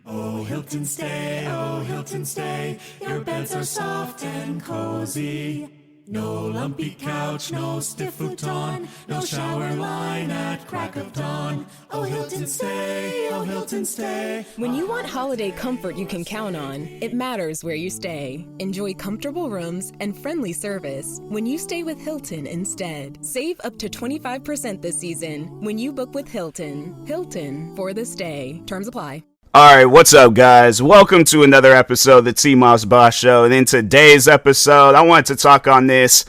Oh, Hilton stay, your beds are soft and cozy. No lumpy couch, no stiff futon, no shower line at crack of dawn. Oh, Hilton stay. When you want holiday comfort you can count on, it matters where you stay. Enjoy comfortable rooms and friendly service when you stay with Hilton instead. Save up to 25% this season when you book with Hilton. Hilton for the stay. Terms apply. Alright, what's up, guys? Welcome to another episode of the TMossBoss Show. And in today's episode, I wanted to talk on this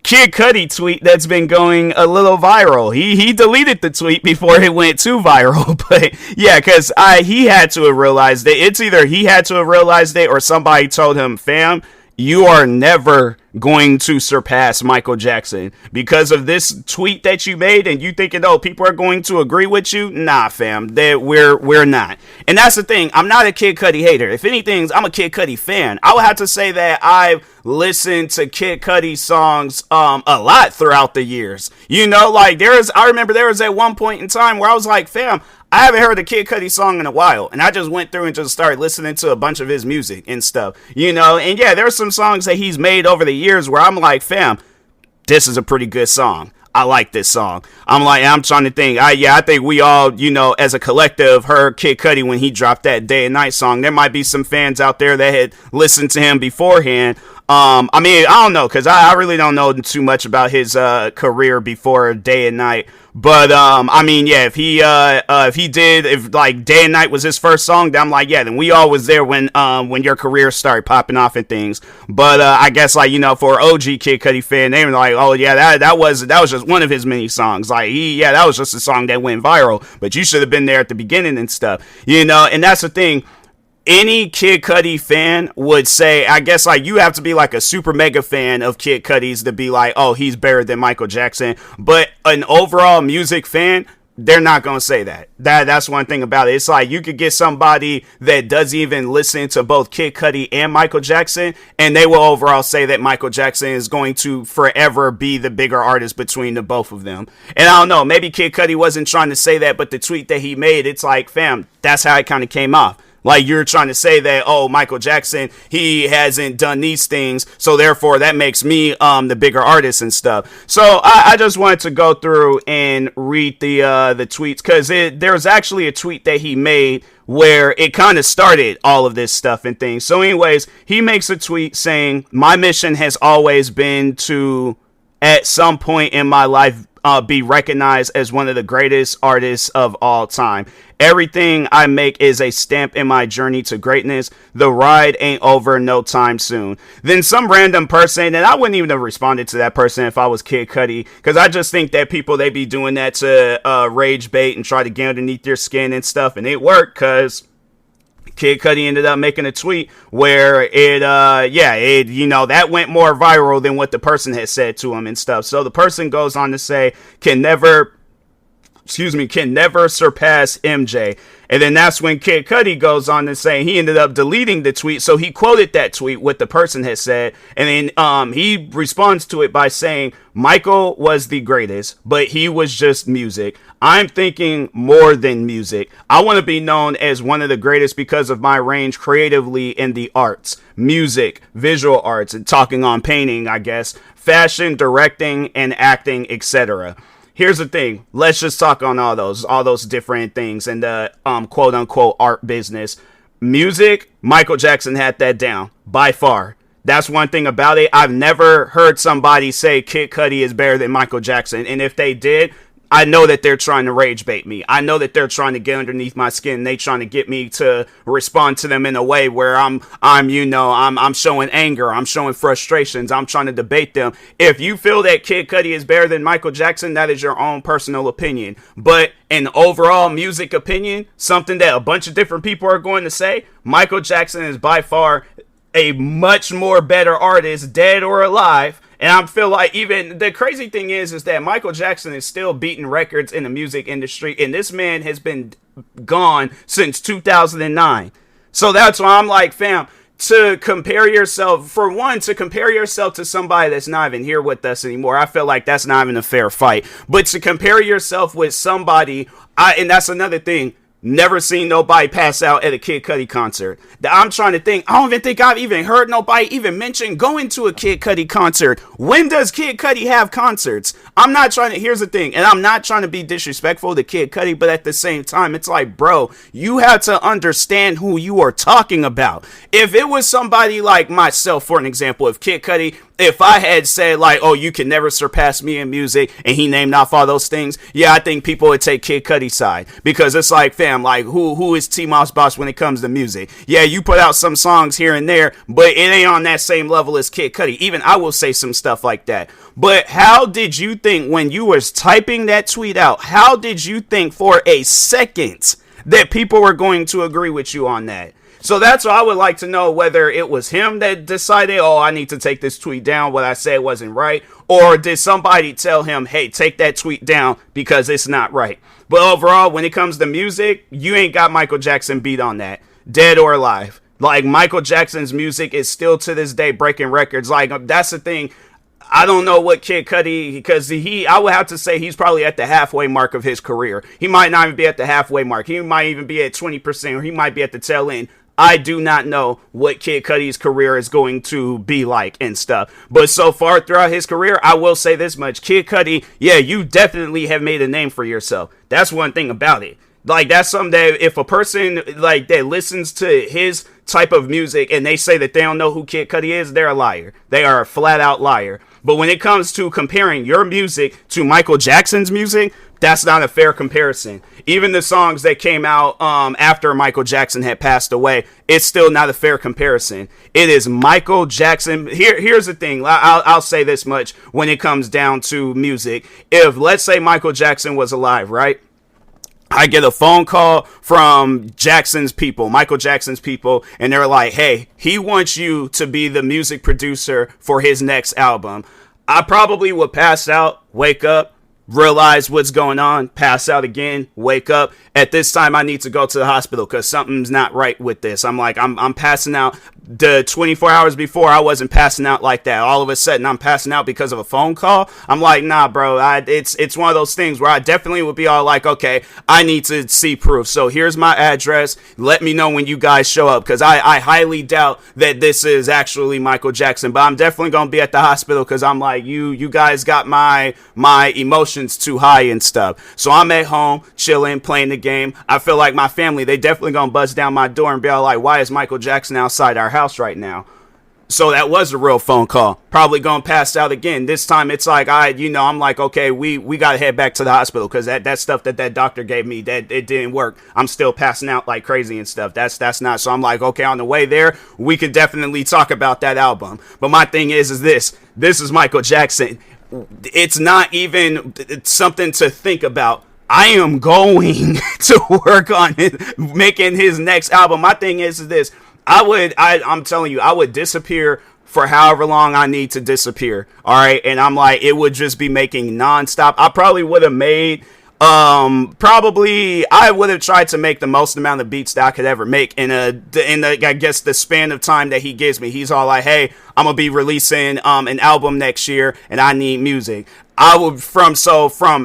Kid Cudi tweet that's been going a little viral. He deleted the tweet before it went too viral. But yeah, because he had to have realized it. It's either he had to have realized it or somebody told him, fam, you are never going to surpass Michael Jackson because of this tweet that you made, and you thinking, oh, people are going to agree with you. Nah, fam, we're not. And that's the thing. I'm not a Kid Cudi hater. If anything, I'm a Kid Cudi fan. I would have to say that I've listened to Kid Cudi songs a lot throughout the years. You know, like I remember there was at one point in time where I was like, fam, I haven't heard a Kid Cudi song in a while, and I just went through and just started listening to a bunch of his music and stuff, you know. And yeah, there's some songs that he's made over the years where I'm like, fam, this is a pretty good song. I like this song. I'm trying to think. I think we all, you know, as a collective heard Kid Cudi when he dropped that Day and Night song. There might be some fans out there that had listened to him beforehand. I don't know, because I really don't know too much about his career before Day and Night. But if like Day and Night was his first song, then I'm like, yeah, then we all was there when your career started popping off and things. But I guess, like, you know, for an OG Kid Cudi fan, they were like, oh yeah, that was just one of his many songs. Like, that was just a song that went viral. But you should have been there at the beginning and stuff, you know. And that's the thing. Any Kid Cudi fan would say, I guess, like, you have to be like a super mega fan of Kid Cudi's to be like, oh, he's better than Michael Jackson. But an overall music fan, they're not going to say that. That's one thing about it. It's like you could get somebody that doesn't even listen to both Kid Cudi and Michael Jackson, and they will overall say that Michael Jackson is going to forever be the bigger artist between the both of them. And I don't know, maybe Kid Cudi wasn't trying to say that, but the tweet that he made, it's like, fam, that's how it kind of came off. Like, you're trying to say that, oh, Michael Jackson, he hasn't done these things, so therefore that makes me the bigger artist and stuff. So I just wanted to go through and read the tweets, because there's actually a tweet that he made where it kind of started all of this stuff and things. So anyways, he makes a tweet saying, my mission has always been to, at some point in my life, be recognized as one of the greatest artists of all time. Everything I make is a stamp in my journey to greatness. The ride ain't over no time soon. Then some random person, and I wouldn't even have responded to that person if I was Kid Cudi, because I just think that people, they be doing that to rage bait and try to get underneath their skin and stuff, and it worked, because Kid Cudi ended up making a tweet where that went more viral than what the person had said to him and stuff. So the person goes on to say, can never surpass MJ. And then that's when Kid Cudi goes on to say he ended up deleting the tweet. So he quoted that tweet, what the person had said. And then he responds to it by saying, Michael was the greatest, but he was just music. I'm thinking more than music. I want to be known as one of the greatest because of my range creatively in the arts, music, visual arts, and talking on painting, I guess, fashion, directing, and acting, etc. Here's the thing. Let's just talk on all those different things in the quote unquote art business. Music, Michael Jackson had that down by far. That's one thing about it. I've never heard somebody say Kid Cudi is better than Michael Jackson. And if they did, I know that they're trying to rage bait me. I know that they're trying to get underneath my skin. They trying to get me to respond to them in a way where I'm showing anger. I'm showing frustrations. I'm trying to debate them. If you feel that Kid Cudi is better than Michael Jackson, that is your own personal opinion. But an overall music opinion, something that a bunch of different people are going to say, Michael Jackson is by far a much more better artist, dead or alive. And I feel like even the crazy thing is that Michael Jackson is still beating records in the music industry, and this man has been gone since 2009. So that's why I'm like, fam, to compare yourself to somebody that's not even here with us anymore, I feel like that's not even a fair fight. But to compare yourself with somebody, and that's another thing, Never seen nobody pass out at a Kid Cudi concert. I'm trying to think. I don't even think I've even heard nobody even mention going to a Kid Cudi concert. When does Kid Cudi have concerts? I'm not trying to, here's the thing, and I'm not trying to be disrespectful to Kid Cudi, but at the same time, it's like, bro, you have to understand who you are talking about. If it was somebody like myself, for an example, if Kid Cudi, if I had said like, oh, you can never surpass me in music, and he named off all those things, yeah, I think people would take Kid Cudi's side, because it's like, fam, like who is TMossBoss when it comes to music? Yeah, you put out some songs here and there, but it ain't on that same level as Kid Cudi. Even I will say some stuff like that. But how did you think when you was typing that tweet out? How did you think for a second that people were going to agree with you on that? So that's what I would like to know, whether it was him that decided, oh, I need to take this tweet down, what I said wasn't right, or did somebody tell him, hey, take that tweet down because it's not right. But overall, when it comes to music, you ain't got Michael Jackson beat on that, dead or alive. Like, Michael Jackson's music is still to this day breaking records. Like, that's the thing. I don't know what Kid Cudi, because I would have to say he's probably at the halfway mark of his career. He might not even be at the halfway mark. He might even be at 20%, or he might be at the tail end. I do not know what Kid Cudi's career is going to be like and stuff. But so far throughout his career, I will say this much. Kid Cudi, yeah, you definitely have made a name for yourself. That's one thing about it. Like, that's something that if a person like that listens to his type of music and they say that they don't know who Kid Cudi is, they're a liar. They are a flat out liar. But when it comes to comparing your music to Michael Jackson's music, that's not a fair comparison. Even the songs that came out after Michael Jackson had passed away, it's still not a fair comparison. It is Michael Jackson. Here's the thing. I'll say this much when it comes down to music. If, let's say, Michael Jackson was alive, right? I get a phone call from Jackson's people, Michael Jackson's people, and they're like, hey, he wants you to be the music producer for his next album. I probably would pass out, wake up, realize what's going on, pass out again, wake up. At this time, I need to go to the hospital because something's not right with this. I'm like, I'm passing out. The 24 hours before, I wasn't passing out like that. All of a sudden, I'm passing out because of a phone call. I'm like, nah, bro. It's one of those things where I definitely would be all like, okay, I need to see proof. So here's my address. Let me know when you guys show up, because I highly doubt that this is actually Michael Jackson. But I'm definitely gonna be at the hospital because I'm like, you guys got my emotions too high and stuff. So I'm at home chilling, playing the game. I feel like my family, they definitely gonna bust down my door and be all like, why is Michael Jackson outside our house right now? So that was a real phone call. Probably gonna pass out again. This time it's like, I'm like, okay, we gotta head back to the hospital because that stuff that doctor gave me, that it didn't work. I'm still passing out like crazy and stuff. That's not. So I'm like, okay, on the way there, we could definitely talk about that album. But my thing is this is Michael Jackson. It's not even something to think about. I am going to work on making his next album. My thing is this. I'm telling you, I would disappear for however long I need to disappear. All right. And I'm like, it would just be making nonstop. I probably would have made, I would have tried to make the most amount of beats that I could ever make in I guess the span of time that he gives me. He's all like, hey, I'm gonna be releasing an album next year and I need music. I would from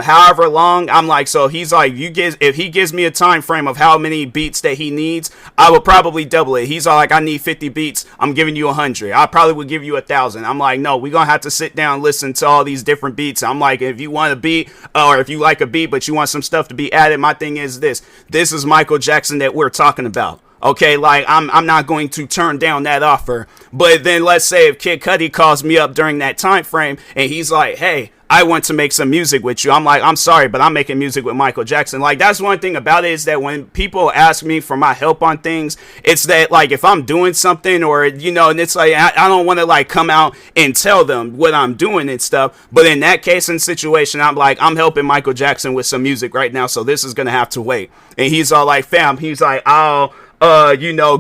however long, I'm like, so he's like, if he gives me a time frame of how many beats that he needs, I would probably double it. He's all like, I need 50 beats. I'm giving you 100. I probably would give you 1,000. I'm like, no, we're going to have to sit down and listen to all these different beats. I'm like, if you want a beat, or if you like a beat, but you want some stuff to be added, my thing is this is Michael Jackson that we're talking about. Okay, like, I'm not going to turn down that offer. But then let's say if Kid Cudi calls me up during that time frame and he's like, hey, I want to make some music with you. I'm like, I'm sorry, but I'm making music with Michael Jackson. Like, that's one thing about it, is that when people ask me for my help on things, it's that, like, if I'm doing something or, and it's like, I don't want to, like, come out and tell them what I'm doing and stuff. But in that case and situation, I'm like, I'm helping Michael Jackson with some music right now, so this is going to have to wait. And he's all like, fam, he's like, I'll,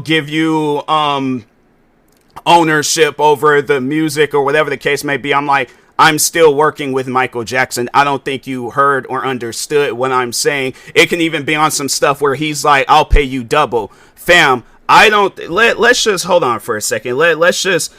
give you, ownership over the music or whatever the case may be. I'm like, I'm still working with Michael Jackson. I don't think you heard or understood what I'm saying. It can even be on some stuff where he's like, I'll pay you double. Fam, let's just hold on for a second. Let's just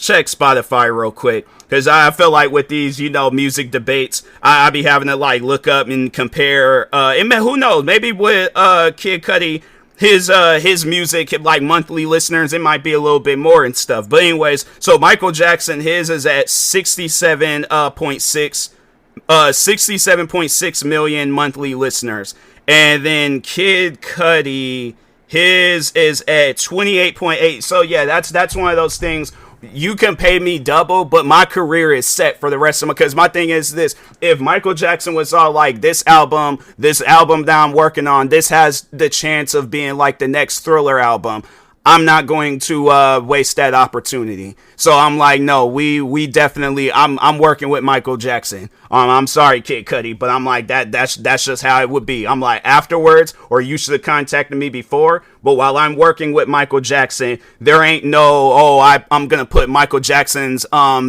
check Spotify real quick. Because I feel like with these, music debates, I be having to like look up and compare. And who knows? Maybe with Kid Cudi, his music, like monthly listeners, it might be a little bit more and stuff. But anyways, so Michael Jackson, his is at 67.6 million monthly listeners. And then Kid Cudi, his is at 28.8. So yeah, that's one of those things. You can pay me double, but my career is set for the rest of my, because my thing is this: if Michael Jackson was all like, this album that I'm working on, this has the chance of being like the next Thriller album, I'm not going to waste that opportunity. So I'm like, no, we definitely, I'm working with Michael Jackson. I'm sorry, Kid Cudi, but I'm like, that's just how it would be. I'm like, afterwards, or you should have contacted me before. But while I'm working with Michael Jackson, there ain't no, I'm gonna put Michael Jackson's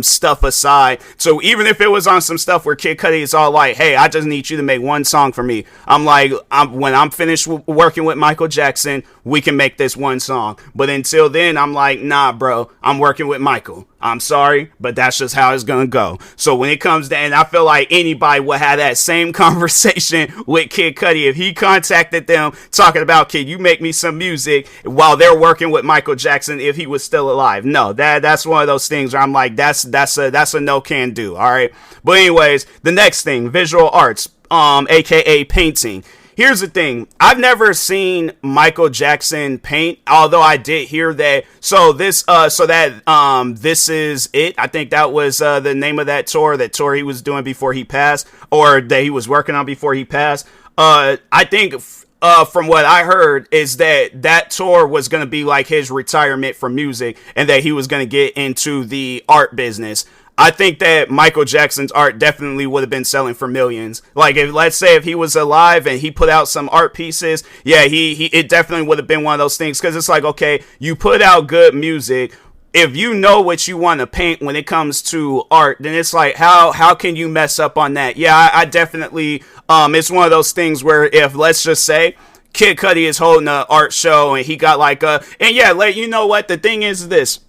stuff aside. So even if it was on some stuff where Kid Cudi is all like, hey, I just need you to make one song for me, I'm like, when I'm finished working with Michael Jackson, we can make this one song. But until then, I'm like, nah, bro, I'm working with Michael. I'm sorry, but that's just how it's gonna go. So when it comes to, and I feel like anybody would have that same conversation with Kid Cudi if he contacted them talking about, kid, you make me some music, while they're working with Michael Jackson if he was still alive. No, that's one of those things where I'm like, that's a no can do. All right. But anyways, the next thing, visual arts, aka painting. Here's the thing. I've never seen Michael Jackson paint, although I did hear that. So this is it. I think that was the name of that tour he was doing before he passed, or that he was working on before he passed. I think from what I heard is that tour was going to be like his retirement from music, and that he was going to get into the art business. I think that Michael Jackson's art definitely would have been selling for millions. Like, let's say if he was alive and he put out some art pieces, yeah, it definitely would have been one of those things. Because it's like, okay, you put out good music. If you know what you want to paint when it comes to art, then it's like, how can you mess up on that? Yeah, I definitely, it's one of those things where if, let's just say, Kid Cudi is holding an art show and he got like and yeah, like, you know what, the thing is this.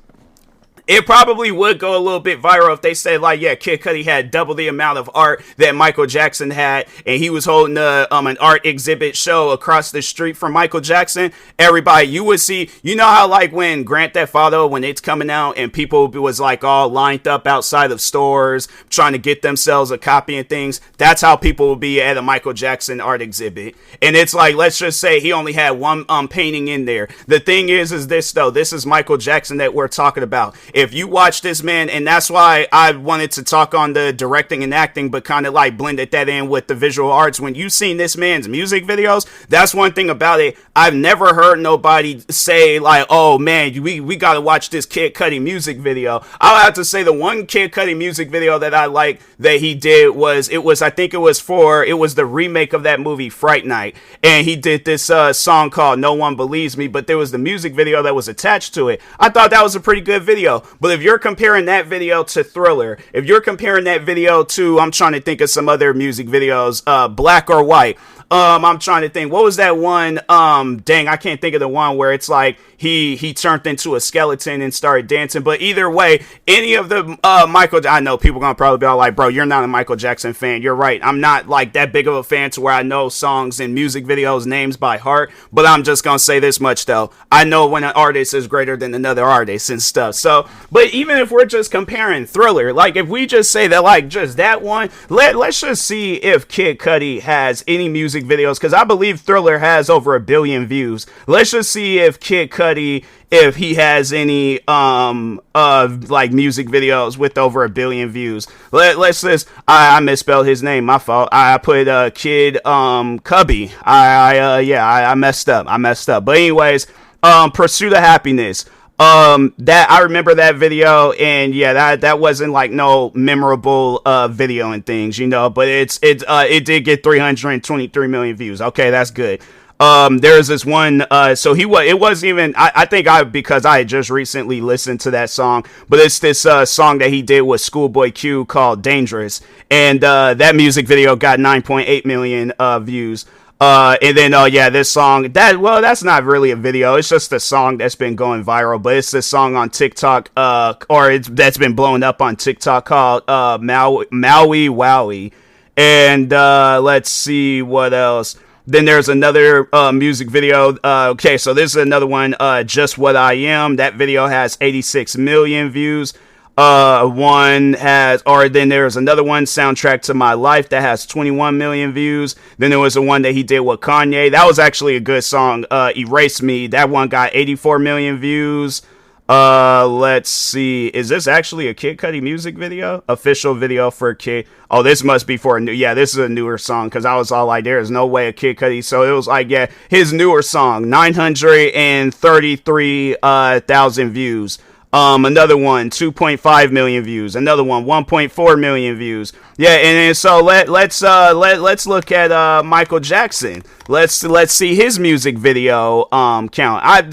It probably would go a little bit viral if they said, like, yeah, Kid Cudi had double the amount of art that Michael Jackson had, and he was holding an art exhibit show across the street from Michael Jackson. Everybody, you would see, you know how, like, when Grand Theft Auto, when it's coming out, and people was, like, all lined up outside of stores trying to get themselves a copy and things, that's how people would be at a Michael Jackson art exhibit. And it's like, let's just say he only had one painting in there. The thing is this, though, this is Michael Jackson that we're talking about. If you watch this man, and that's why I wanted to talk on the directing and acting, but kind of like blended that in with the visual arts. When you seen this man's music videos, that's one thing about it. I've never heard nobody say like, oh man, we got to watch this Kid Cudi music video. I'll have to say the one Kid Cudi music video that I like that he did was the remake of that movie Fright Night. And he did this song called No One Believes Me, but there was the music video that was attached to it. I thought that was a pretty good video. But if you're comparing that video to Thriller, if you're comparing that video to, I'm trying to think of some other music videos, Black or White. I'm trying to think, what was that one? Dang, I can't think of the one where it's like he turned into a skeleton and started dancing. But either way, any of the Michael, I know people gonna probably be all like, bro, you're not a Michael Jackson fan. You're right. I'm not like that big of a fan to where I know songs and music videos names by heart. But I'm just gonna say this much though. I know when an artist is greater than another artist and stuff. So, but even if we're just comparing Thriller, like if we just say that like just that one, let's just see if Kid Cudi has any music videos, because I believe Thriller has over 1 billion views. Let's just see if Kid Cudi, if he has any like music videos with over 1 billion views. Let's just, I misspelled his name, my fault. I put Kid Cudi. I messed up. But anyways, Pursuit of Happiness. That I remember that video, and yeah, that wasn't like no memorable video and things, you know, but it did get 323 million views. Okay, that's good. There's this one, so it wasn't even, I think because I had just recently listened to that song, but it's this song that he did with Schoolboy Q called Dangerous, and that music video got 9.8 million views. And then, yeah, this song that's not really a video. It's just a song that's been going viral, but it's this song on TikTok, that's been blowing up on TikTok called, Maui Wowie. And, let's see what else. Then there's another, music video. Okay, so this is another one, Just What I Am. That video has 86 million views. Then there's another one, Soundtrack to My Life, that has 21 million views. Then there was the one that he did with Kanye. That was actually a good song, Erase Me. That one got 84 million views. Let's see. Is this actually a Kid Cudi music video? Official video for Kid. Oh, this must be for this is a newer song, because I was all like, there is no way a Kid Cudi. So it was like, yeah, his newer song, 933,000 views. Another one, 2.5 million views. Another one, 1.4 million views. Yeah, and so let's look at Michael Jackson. Let's see his music video count.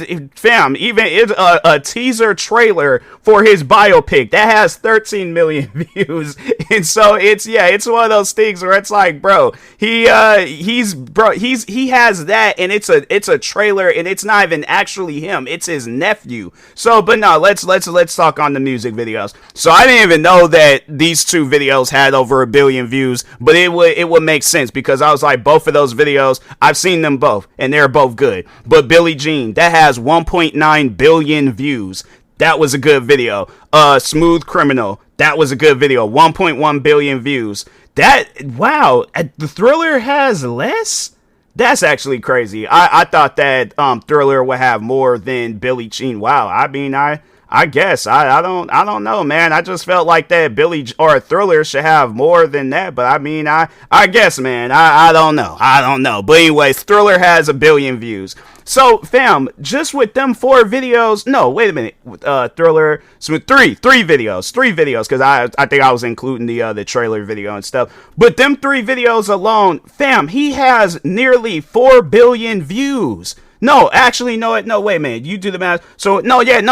Even it's a teaser trailer for his biopic that has 13 million views. And so it's one of those things where it's like, bro, he has that, and it's a trailer, and it's not even actually him, it's his nephew. So, but no, let's talk on the music videos. So I didn't even know that these two videos had over 1 billion views, but it would make sense, because I was like, both of those videos, I've seen them both, and they're both good. But Billie Jean, that has 1.9 billion views. That was a good video. Smooth Criminal, that was a good video. 1.1 billion views. The Thriller has less? That's actually crazy. I thought that Thriller would have more than Billie Jean. Wow. I mean, I guess I don't know, man. I just felt like that Thriller should have more than that. But I mean, I guess, man, I don't know. But anyways, Thriller has 1 billion views. So, fam, just with them 4 videos. No, wait a minute. Thriller, so three videos, because I think I was including the trailer video and stuff. But them 3 videos alone, fam, he has nearly 4 billion views. No, actually, no, wait a minute. You do the math. So,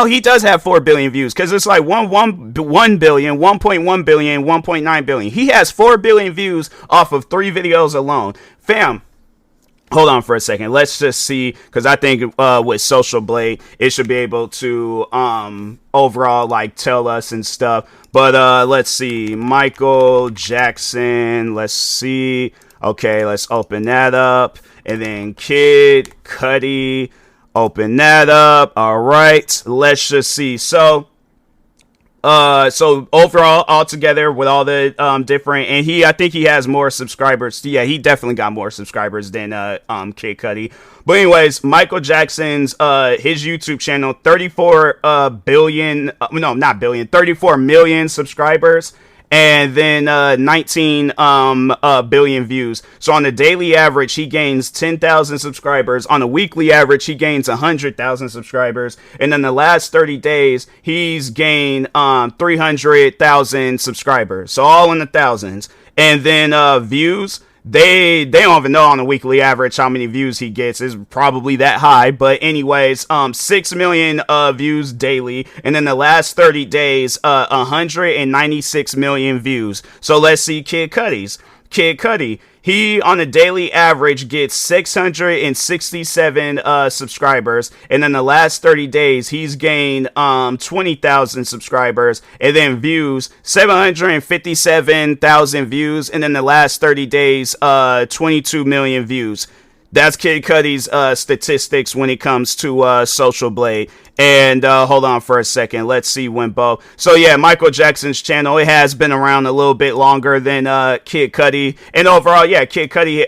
he does have 4 billion views, because it's like 1 billion, 1.1 billion, 1.9 billion. He has 4 billion views off of 3 videos alone. Fam, hold on for a second. Let's just see, because I think with Social Blade, it should be able to overall like tell us and stuff. But let's see. Michael Jackson. Let's see. Okay, let's open that up. And then Kid Cudi, open that up. All right, let's just see. So overall, altogether, with all the different, and I think he has more subscribers. Yeah, he definitely got more subscribers than Kid Cudi. But anyways, Michael Jackson's his YouTube channel, 34 million subscribers. And then 19 billion views. So on a daily average, he gains 10,000 subscribers. On a weekly average, he gains 100,000 subscribers. And in the last 30 days, he's gained 300,000 subscribers. So all in the thousands. And then views. They don't even know on a weekly average how many views he gets. Is probably that high. But anyways, 6 million views daily. And in the last 30 days, 196 million views. So let's see Kid Cudi's. Kid Cudi, he on a daily average gets 667 subscribers, and in the last 30 days he's gained 20,000 subscribers, and then views 757,000 views, and in the last 30 days 22 million views. That's Kid Cudi's statistics when it comes to Social Blade. And hold on for a second. Let's see when both. So yeah, Michael Jackson's channel, it has been around a little bit longer than Kid Cudi. And overall, yeah, Kid Cudi,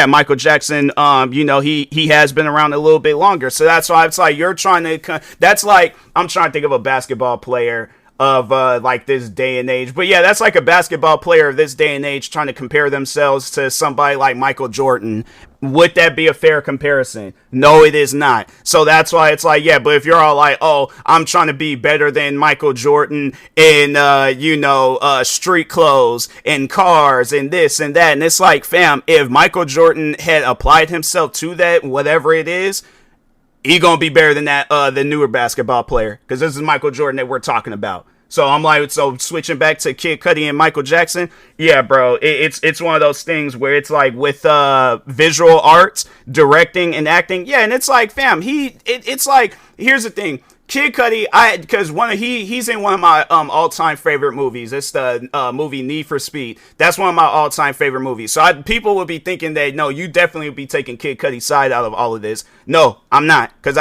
Michael Jackson, he has been around a little bit longer. So that's why it's like you're trying to. That's like I'm trying to think of a basketball player of like this day and age. But yeah, that's like a basketball player of this day and age trying to compare themselves to somebody like Michael Jordan. Would that be a fair comparison? No, it is not. So that's why it's like, yeah, but if you're all like, oh, I'm trying to be better than Michael Jordan in, street clothes and cars and this and that. And it's like, fam, if Michael Jordan had applied himself to that, whatever it is, he gonna be better than that, the newer basketball player. Because this is Michael Jordan that we're talking about. So I'm like, so switching back to Kid Cudi and Michael Jackson, yeah, bro, it's one of those things where it's like with visual arts, directing and acting, yeah, and it's like, fam, it's like, here's the thing. Kid Cudi, because he's in one of my all-time favorite movies. It's the movie Need for Speed. That's one of my all-time favorite movies. So people would be thinking that, no, you definitely would be taking Kid Cudi's side out of all of this. No, I'm not, because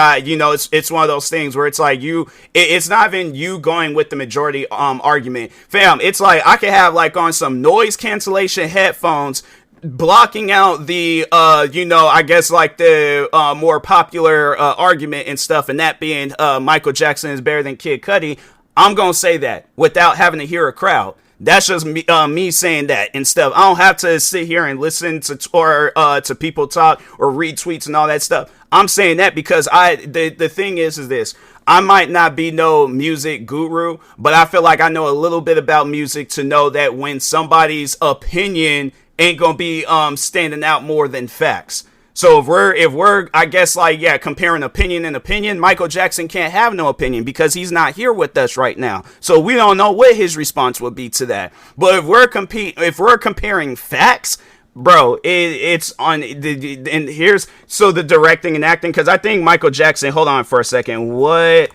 it's one of those things where it's like it's not even you going with the majority argument, fam. It's like I could have like on some noise cancellation headphones, blocking out the I guess like the more popular argument and stuff, and that being Michael Jackson is better than Kid Cudi. I'm gonna say that without having to hear a crowd. That's just me saying that and stuff. I don't have to sit here and listen to people talk or read tweets and all that stuff. I'm saying that because the thing is this. I might not be no music guru, but I feel like I know a little bit about music to know that when somebody's opinion ain't gonna be standing out more than facts. So if we're I guess like, yeah, comparing opinion and opinion, Michael Jackson can't have no opinion because he's not here with us right now. So we don't know what his response would be to that. But if we're comparing facts, bro, it's on and here's so the directing and acting, because I think Michael Jackson, hold on for a second, what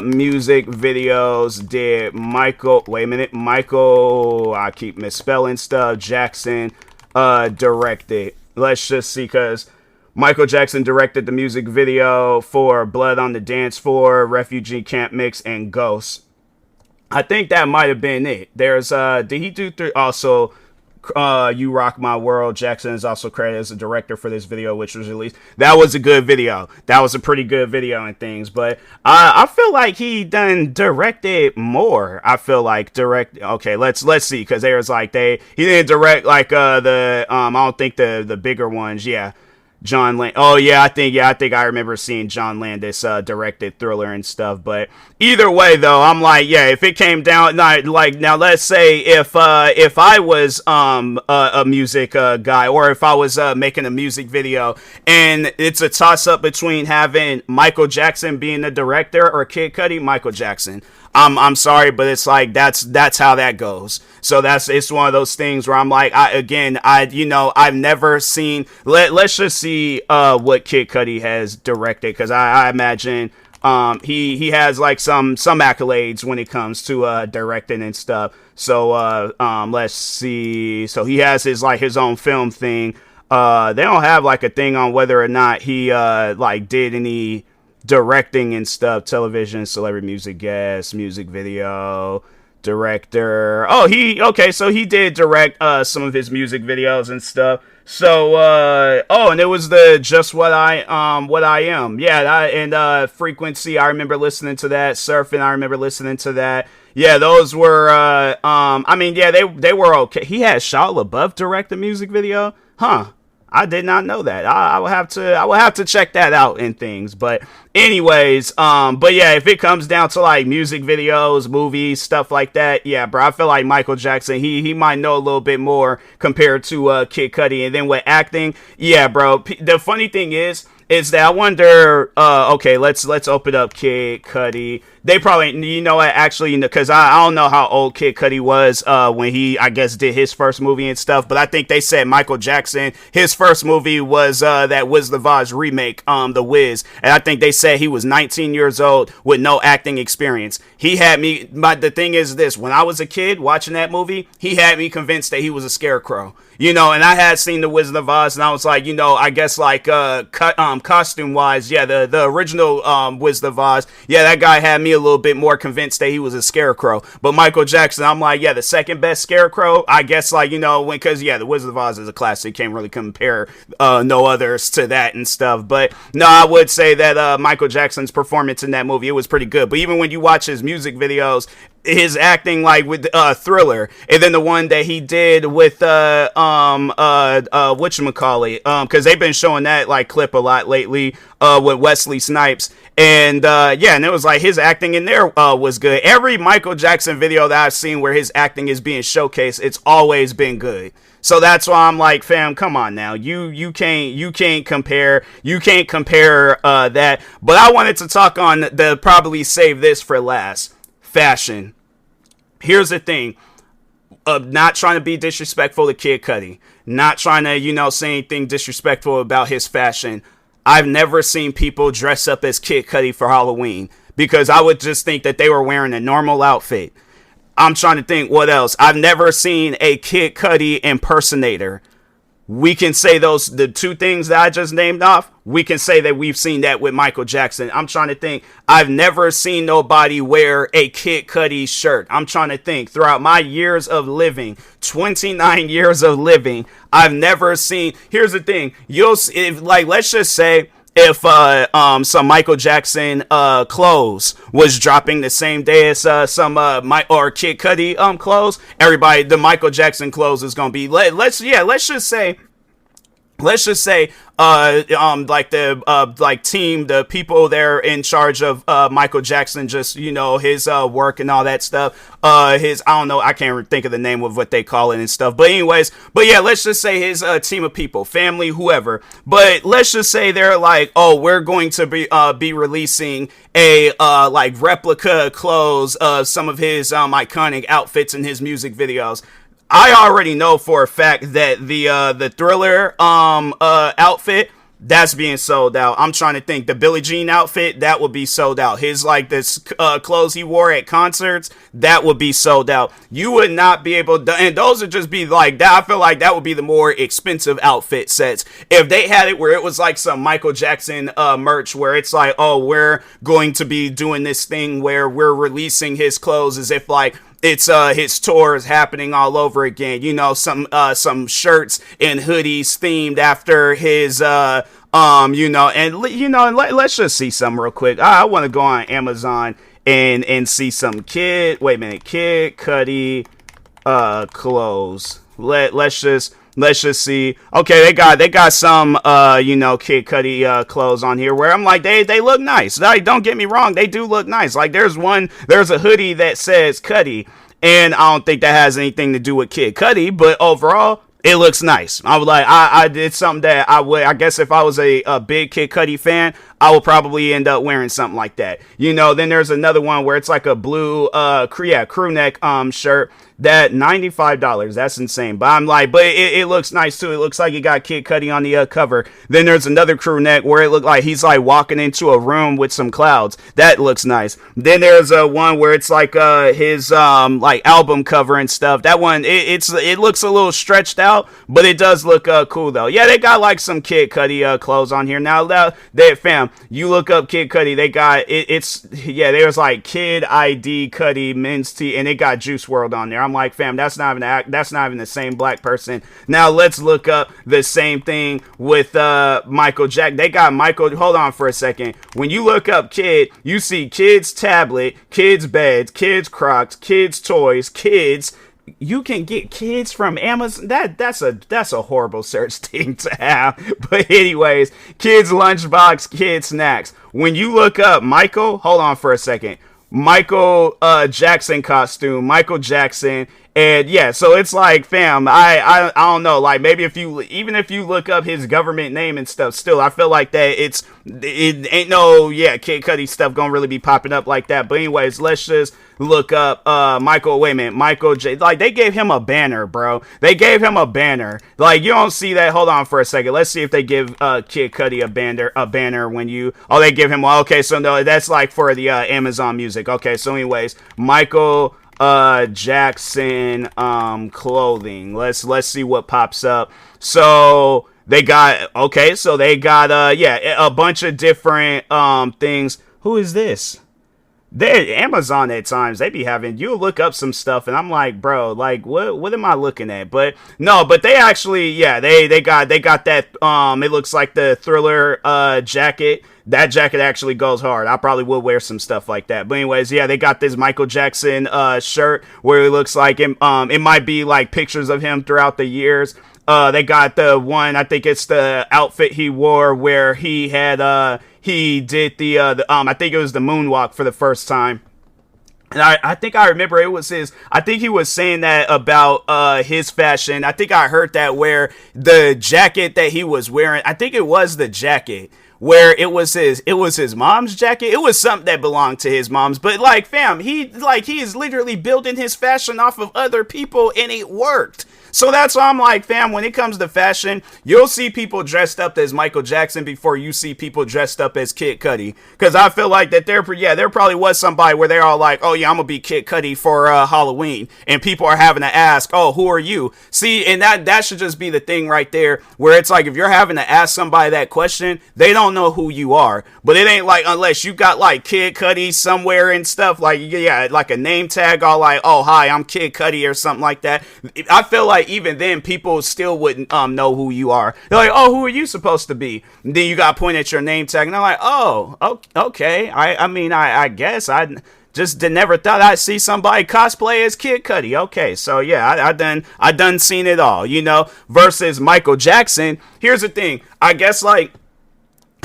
music videos did Michael, I keep misspelling stuff, Jackson directed? Let's just see, because Michael Jackson directed the music video for Blood on the Dance Floor, Refugee Camp Mix, and Ghost. I think that might have been it. There's did he do also You Rock My World? Jackson is also credited as a director for this video, which was released. That was a good video. That was a pretty good video and things. But I feel like he done directed more. I feel like okay, let's see, because there's like he didn't direct like I don't think the bigger ones. Yeah. John Land. Oh yeah, I think I remember seeing John Landis directed Thriller and stuff. But either way, though, I'm like, yeah, if it came down, like now, let's say if I was a music guy, or if I was making a music video, and it's a toss up between having Michael Jackson being the director or Kid Cudi, Michael Jackson. I'm sorry, but it's like that's how that goes. So it's one of those things where I'm like, I've never seen. Let's just see what Kid Cudi has directed, because I imagine he has like some accolades when it comes to directing and stuff. So let's see. So he has his own film thing. They don't have like a thing on whether or not he like did any directing and stuff. Television, celebrity music guest, music video director. So he did direct some of his music videos and stuff. So and it was the Just What I Am. Yeah, and Frequency, I remember listening to that. Surfing, I remember listening to that. Yeah, those were I mean, yeah, they were okay. He had Shia LaBeouf direct the music video. Huh. I did not know that. I will have to check that out and things. But anyways, but yeah, if it comes down to like music videos, movies, stuff like that, yeah, bro, I feel like Michael Jackson, he might know a little bit more compared to Kid Cudi. And then with acting, yeah, bro, the funny thing is that I wonder, okay, let's open up Kid Cudi. They probably, actually, because I don't know how old Kid Cudi was when he, I guess, did his first movie and stuff. But I think they said Michael Jackson, his first movie was that Wiz the Voz remake, The Wiz. And I think they said he was 19 years old with no acting experience. He had me, but the thing is this, when I was a kid watching that movie, he had me convinced that he was a scarecrow. And I had seen The Wizard of Oz, and I was like, I guess like costume wise, yeah, the original Wizard of Oz, yeah, that guy had me a little bit more convinced that he was a scarecrow. But Michael Jackson, I'm like, yeah, the second best scarecrow, I guess, like, because yeah, The Wizard of Oz is a classic, can't really compare no others to that and stuff. But no, I would say that Michael Jackson's performance in that movie, it was pretty good. But even when you watch his music videos, his acting, like with Thriller, and then the one that he did with whatchamacallit, because they've been showing that like clip a lot lately with Wesley Snipes, and yeah, and it was like his acting in there was good. Every Michael Jackson video that I've seen where his acting is being showcased, it's always been good. So that's why I'm like, fam, come on now. You can't compare that. But I wanted to talk on probably save this for last. fashion. Here's the thing. Not trying to be disrespectful to Kid Cudi. Not trying to, say anything disrespectful about his fashion. I've never seen people dress up as Kid Cudi for Halloween because I would just think that they were wearing a normal outfit. I'm trying to think what else. I've never seen a Kid Cudi impersonator. We can say the two things that I just named off. We can say that we've seen that with Michael Jackson. I'm trying to think. I've never seen nobody wear a Kid Cudi shirt. I'm trying to think. Throughout my years of living, 29 years of living, I've never seen. Here's the thing. Let's just say if some Michael Jackson clothes was dropping the same day as some Kid Cudi clothes, everybody, the Michael Jackson clothes is gonna be let's just say the people there in charge of Michael Jackson, just his work and all that stuff, I don't know, I can't think of the name of what they call it and stuff, but let's just say his team of people, family, whoever, but let's just say they're like, oh, we're going to be releasing a replica clothes of some of his iconic outfits in his music videos. I already know for a fact that the Thriller outfit, that's being sold out. I'm trying to think. The Billie Jean outfit, that would be sold out. His this clothes he wore at concerts, that would be sold out. You would not be able to, and those would just be like that. I feel like that would be the more expensive outfit sets. If they had it where it was like some Michael Jackson merch where it's like, oh, we're going to be doing this thing where we're releasing his clothes as if it's his tour is happening all over again. Some shirts and hoodies themed after his let's just see some real quick. I want to go on Amazon and see some Kid Cudi clothes. Let's just see. Okay, they got some Kid Cudi clothes on here where I'm like, they look nice. Don't get me wrong, they do look nice. Like there's a hoodie that says Cudi, and I don't think that has anything to do with Kid Cudi, but overall it looks nice. I was like, I did something that I guess if I was a big Kid Cudi fan, I will probably end up wearing something like that. Then there's another one where it's like a blue crew neck shirt. That $95, that's insane. But I'm like, but it looks nice too. It looks like it got Kid Cudi on the cover. Then there's another crew neck where it looked like he's like walking into a room with some clouds. That looks nice. Then there's one where it's like his album cover and stuff. That one it looks a little stretched out, but it does look cool though. Yeah, they got like some Kid Cudi clothes on here. Now fam, you look up Kid Cudi, they got there's like Kid ID Cudi men's tee, and it got Juice WRLD on there. I'm like, fam, that's not even the same black person. Now let's look up the same thing with Michael Jack. They got Michael. Hold on for a second. When you look up Kid, you see Kid's tablet, Kid's beds, Kid's Crocs, Kid's toys, Kids. You can get Kids from Amazon. That's a horrible search thing to have. But anyways, Kids lunchbox, Kids snacks. When you look up Michael, hold on for a second. Michael Jackson costume, Michael Jackson, and yeah, so it's like, fam, I don't know, like maybe if you look up his government name and stuff, still I feel like that it ain't no Kid Cudi stuff gonna really be popping up like that. But anyways, let's just look up Michael J. Like they gave him a banner, bro. They gave him a banner. Like you don't see that. Hold on for a second. Let's see if they give Kid Cudi a banner when you. Oh, they give him one. Okay, so no, that's like for the Amazon Music. Okay, so anyways, Michael Jackson clothing. Let's see what pops up. So they got a bunch of different things. Who is this? Amazon at times they be having you look up some stuff and I'm like, bro, like what am I looking at? But no, but they actually they got that it looks like the Thriller jacket. That jacket actually goes hard. I probably would wear some stuff like that. But anyways, they got this Michael Jackson shirt where it looks like it might be like pictures of him throughout the years. They got the one, I think it's the outfit he wore where he had he did the I think it was the moonwalk for the first time. And I think I remember it was I think he was saying that about his fashion. I think I heard that where the jacket that he was wearing, I think it was the jacket where it was his mom's jacket. It was something that belonged to his mom's, but like, fam, he is literally building his fashion off of other people, and it worked. So that's why I'm like, fam, when it comes to fashion, you'll see people dressed up as Michael Jackson before you see people dressed up as Kid Cudi. Because I feel like that there probably was somebody where they're all like, oh yeah, I'm going to be Kid Cudi for Halloween. And people are having to ask, oh, who are you? See, and that should just be the thing right there, where it's like, if you're having to ask somebody that question, they don't know who you are. But it ain't like, unless you got like Kid Cudi somewhere and stuff, like, yeah, like a name tag, all like, oh, hi, I'm Kid Cudi or something like that. I feel like even then people still wouldn't know who you are. They're like, oh, who are you supposed to be? And then you got to point at your name tag and they're like, oh, okay. I guess I just never thought I'd see somebody cosplay as Kid Cudi. Okay, so yeah, I done seen it all, you know. Versus Michael Jackson. Here's the thing, I guess, like,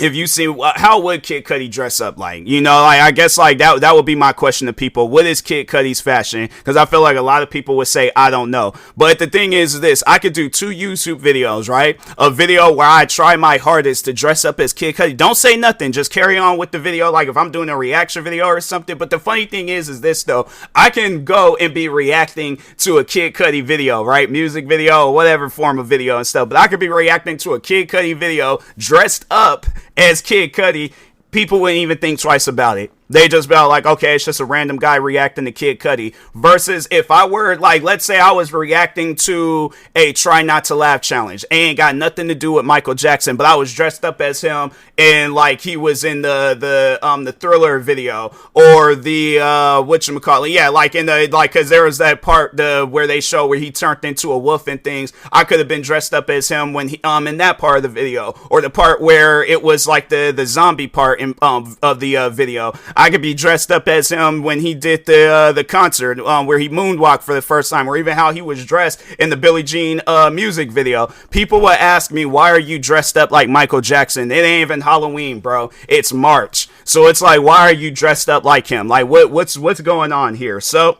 if you see, how would Kid Cudi dress up like? You know, like, I guess like that would be my question to people. What is Kid Cudi's fashion? Because I feel like a lot of people would say, I don't know. But the thing is this, I could do 2 YouTube videos, right? A video where I try my hardest to dress up as Kid Cudi. Don't say nothing, just carry on with the video, like if I'm doing a reaction video or something. But the funny thing is this though, I can go and be reacting to a Kid Cudi video, right? Music video or whatever form of video and stuff. But I could be reacting to a Kid Cudi video dressed up as Kid Cudi. People wouldn't even think twice about it. They just be like, okay, it's just a random guy reacting to Kid Cudi. Versus if I were, like, let's say I was reacting to a Try Not to Laugh challenge. It ain't got nothing to do with Michael Jackson, but I was dressed up as him and like he was in the Thriller video or the whatchamacallit. Yeah, like in the, like, cause there was that part where they show where he turned into a wolf and things. I could have been dressed up as him when he in that part of the video, or the part where it was like the zombie part of the video. I could be dressed up as him when he did the concert where he moonwalked for the first time, or even how he was dressed in the Billie Jean music video. People would ask me, why are you dressed up like Michael Jackson? It ain't even Halloween, bro. It's March. So it's like, why are you dressed up like him? Like, what's going on here? So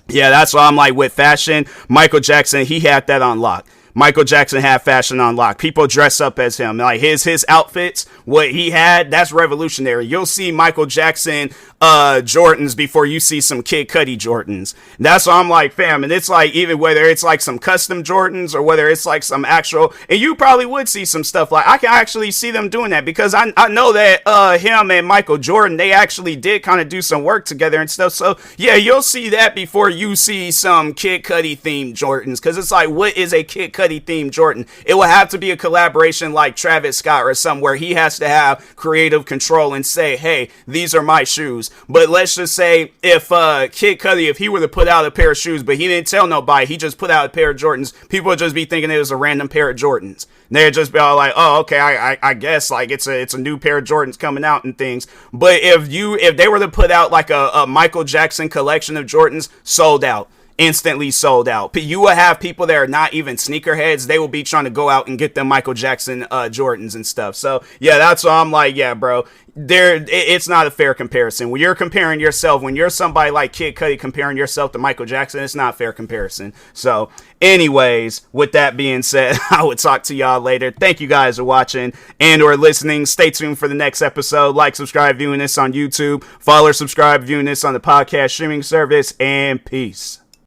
yeah, that's why I'm like, with fashion, Michael Jackson, he had that on lock. Michael Jackson had fashion on lock. People dress up as him. Like his outfits, what he had, that's revolutionary. You'll see Michael Jackson Jordans before you see some Kid Cudi Jordans. That's why I'm like, fam, and it's like, even whether it's like some custom Jordans or whether it's like some actual, and you probably would see some stuff like, I can actually see them doing that, because I know that him and Michael Jordan, they actually did kind of do some work together and stuff. So yeah, you'll see that before you see some Kid Cudi themed Jordans, because it's like, what is a Kid Cudi themed Jordan? It will have to be a collaboration like Travis Scott or something, where he has to have creative control and say, hey, these are my shoes. But let's just say if Kid Cudi, if he were to put out a pair of shoes, but he didn't tell nobody, he just put out a pair of Jordans, people would just be thinking it was a random pair of Jordans. They'd just be all like, oh, okay, I guess like it's a new pair of Jordans coming out and things. But if they were to put out like a Michael Jackson collection of Jordans, sold out. Instantly sold out. You will have people that are not even sneakerheads. They will be trying to go out and get them Michael Jackson Jordans and stuff. So yeah, that's why I'm like, yeah, bro, it's not a fair comparison. When you're comparing yourself, when you're somebody like Kid Cudi comparing yourself to Michael Jackson, it's not a fair comparison. So anyways, with that being said, I will talk to y'all later. Thank you guys for watching and or listening. Stay tuned for the next episode. Like, subscribe, viewing this on YouTube. Follow or subscribe, viewing this on the podcast streaming service, and peace.